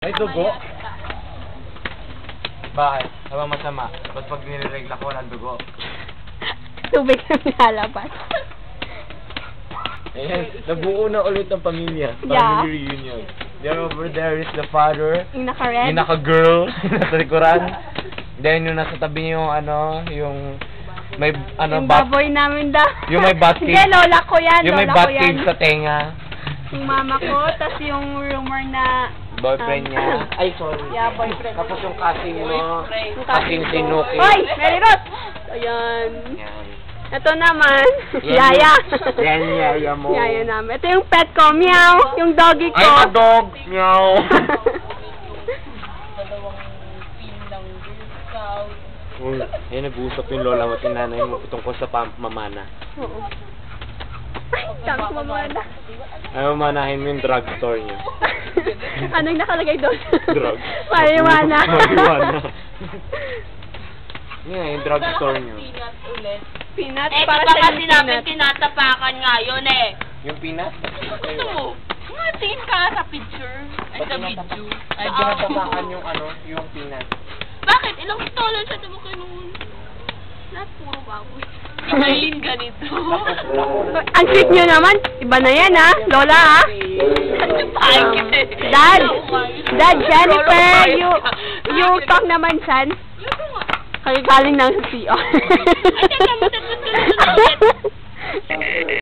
May dugo? Bakit? Ano masama? Ba't pag nireregla ko walang dugo? Tubig na lalabas. Ayan, nabuo na ulit ang pamilya. Yeah. Family reunion. There over there is the father. Yung naka-red. Yung naka-girl. Nasa likuran. Then yung nasa tabi yung yung may yung baboy namin daw. Yung may batcave. Hindi, lola ko yan. Yung may batcave sa tenga. Yung mama ko, tas yung rumor na boyfriend niya. Ay, sorry. Yeah, boyfriend. Tapos yung cousin mo. Cousin si Nuki. Hoy, Mary Rose! Ayan. Yan. Ito naman, Yan, Yaya. Yan, Yaya mo. Yaya namin. Ito yung pet ko, meow. Yung doggy ko. I'm a dog. Meow. Uy, ayun, nag-uusap yung lola mo at yung nanay mo tungkol sa mamana. Oo. Ay, tama mamana. Ay, mamanahin mo yung drugstore niyo. Anong nakalagay doon? Drug. Marijuana. Marijuana. Yan, yung drugstore niyo. Peanut. Eh, Para baka sa sinabing peanut. tinatapakan nga yun eh. Yung peanut? Gusto mo? Nga, tingin ka sa picture. Ay, sa video. Ay, tinatapakan yung yung peanut. Bakit? Ilang pistola sa tamo kayo noon? Lahat puro baboy. Ibalin ganito. Ang sweet nyo naman. Iba na yan, ha? Lola, ha? Dad! Dad, Jennifer! You talk naman, son. Kayo galing ng CR. Ay, teka, matapos ka na